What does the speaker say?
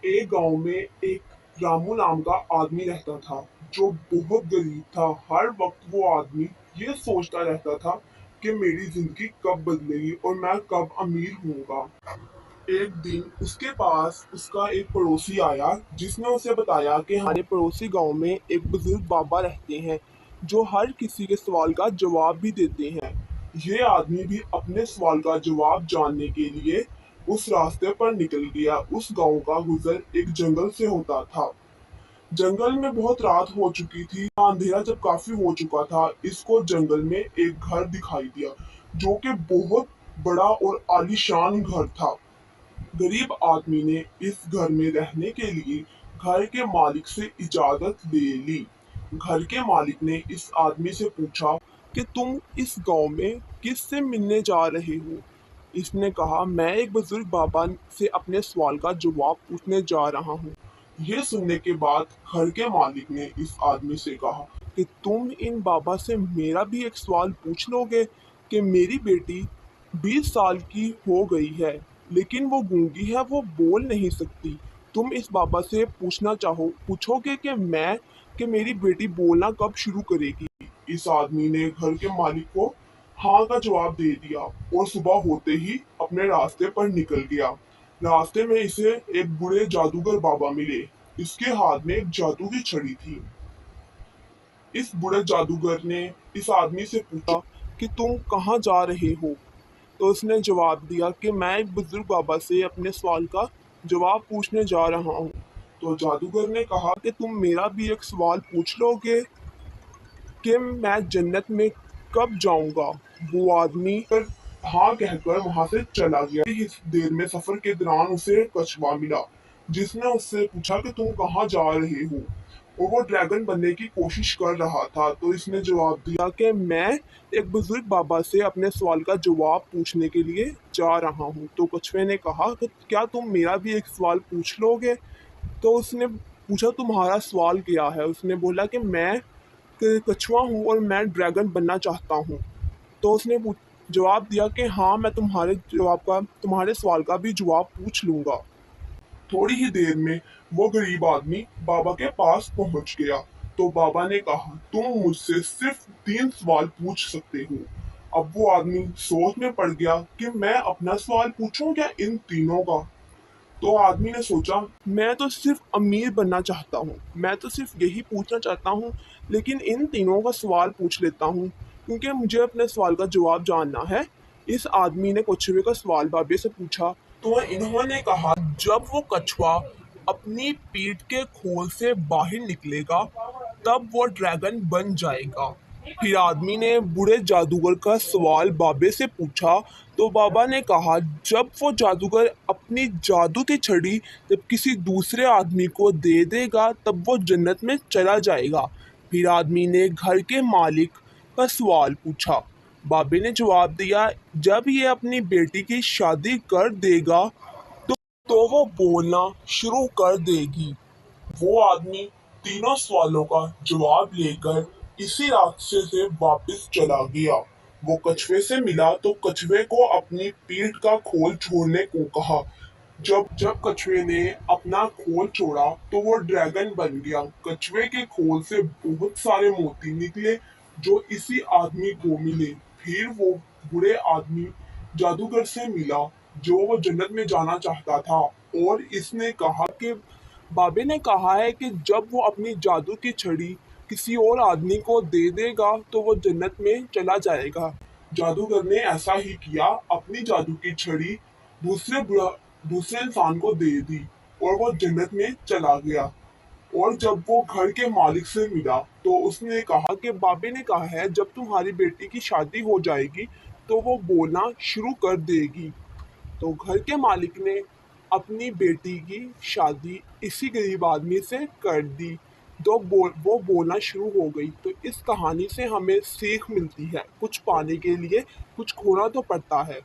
एक गांव में एक रामू नाम का आदमी रहता था जो बहुत गरीब था। हर वक्त वो आदमी ये सोचता रहता था कि मेरी जिंदगी कब बदलेगी और मैं कब अमीर होऊंगा। एक दिन उसके पास उसका एक पड़ोसी आया जिसने उसे बताया कि हमारे पड़ोसी गांव में एक बुजुर्ग बाबा रहते हैं जो हर किसी के सवाल का जवाब भी देते हैं। ये आदमी भी अपने सवाल का जवाब जानने के लिए उस रास्ते पर निकल गया। उस गांव का गुजर एक जंगल से होता था। जंगल में बहुत रात हो चुकी थी। अंधेरा जब काफी हो चुका था, इसको जंगल में एक घर दिखाई दिया जो कि बहुत बड़ा और आलीशान घर था। गरीब आदमी ने इस घर में रहने के लिए घर के मालिक से इजाजत ले ली। घर के मालिक ने इस आदमी से पूछा कि तुम इस गांव में किससे मिलने जा रहे हो। इसने कहा, मैं एक बुजुर्ग बाबा से अपने सवाल का जवाब पूछने जा रहा हूँ। ये सुनने के बाद घर के मालिक ने इस आदमी से कहा कि तुम इन बाबा से मेरा भी एक सवाल पूछ लोगे कि मेरी बेटी 20 साल की हो गई है लेकिन वो गूंगी है, वो बोल नहीं सकती। तुम इस बाबा से पूछोगे कि मेरी बेटी बोलना कब शुरू करेगी। इस आदमी ने घर के मालिक को हाँ का जवाब दे दिया और सुबह होते ही अपने रास्ते पर निकल गया। रास्ते में इसे एक बूढ़े जादूगर बाबा मिले। इसके हाथ में एक जादू की छड़ी थी। इस बूढ़े जादूगर ने इस आदमी से पूछा कि तुम कहाँ जा रहे हो। तो उसने जवाब दिया कि मैं एक बुजुर्ग बाबा से अपने सवाल का जवाब पूछने जा रहा हूँ। तो जादूगर ने कहा कि तुम मेरा भी एक सवाल पूछ लोगे कि मैं जन्नत में कब जाऊंगा। वो आदमी फिर हाँ कहकर वहां से चला गया। इस देर में सफर के दौरान उसे कछुआ मिला जिसने उससे पूछा कि तुम कहाँ जा रहे हो और वो ड्रैगन बनने की कोशिश कर रहा था। तो इसने जवाब दिया कि मैं एक बुजुर्ग बाबा से अपने सवाल का जवाब पूछने के लिए जा रहा हूँ। तो कछुए ने कहा कि क्या तुम मेरा भी एक सवाल पूछ लोगे। तो उसने पूछा, तुम्हारा सवाल क्या है। उसने बोला कि मैं कछुआ हूँ और मैं ड्रैगन बनना चाहता हूँ। तो उसने जवाब दिया कि हाँ, मैं तुम्हारे सवाल का भी जवाब पूछ लूंगा। थोड़ी ही देर में वो गरीब आदमी बाबा के पास पहुंच गया। तो बाबा ने कहा, तुम मुझसे सिर्फ 3 सवाल पूछ सकते हो। अब वो आदमी सोच में पड़ गया कि मैं अपना सवाल पूछूं क्या इन तीनों का। तो आदमी ने सोचा, मैं तो सिर्फ अमीर बनना चाहता हूँ, मैं तो सिर्फ यही पूछना चाहता हूँ, लेकिन इन तीनों का सवाल पूछ लेता हूँ क्योंकि मुझे अपने सवाल का जवाब जानना है। इस आदमी ने कछुए का सवाल बाबे से पूछा। तो इन्होंने कहा, जब वो कछुआ अपनी पीठ के खोल से बाहर निकलेगा तब वो ड्रैगन बन जाएगा। फिर आदमी ने बूढ़े जादूगर का सवाल बाबे से पूछा। तो बाबा ने कहा, जब वो जादूगर अपनी जादू की छड़ी जब किसी दूसरे आदमी को दे देगा तब वो जन्नत में चला जाएगा। फिर आदमी ने घर के मालिक का सवाल पूछा। बाबे ने जवाब दिया, जब ये अपनी बेटी की शादी कर देगा तो वो बोलना शुरू कर देगी। वो आदमी तीनों सवालों का जवाब लेकर इसी रास्ते से वापस चला गया। वो कछुए से मिला तो कछुए को अपनी पीठ का खोल छोड़ने को कहा। जब जब कछुए ने अपना खोल छोड़ा तो वो ड्रैगन बन गया। कछुए के खोल से बहुत सारे मोती निकले जो इसी आदमी को मिले। फिर वो बूढ़े आदमी जादूगर से मिला जो वो जन्नत में जाना चाहता था और इसने कहा कि बाबे ने कहा है कि जब वो अपनी जादू की छड़ी किसी और आदमी को दे देगा तो वो जन्नत में चला जाएगा। जादूगर ने ऐसा ही किया, अपनी जादू की छड़ी दूसरे इंसान को दे दी और वो जन्नत में चला गया। और जब वो घर के मालिक से मिला तो उसने कहा कि बाबे ने कहा है जब तुम्हारी बेटी की शादी हो जाएगी तो वो बोलना शुरू कर देगी। तो घर के मालिक ने अपनी बेटी की शादी इसी गरीब आदमी से कर दी। वो बोलना शुरू हो गई। तो इस कहानी से हमें सीख मिलती है, कुछ पाने के लिए कुछ खोना तो पड़ता है।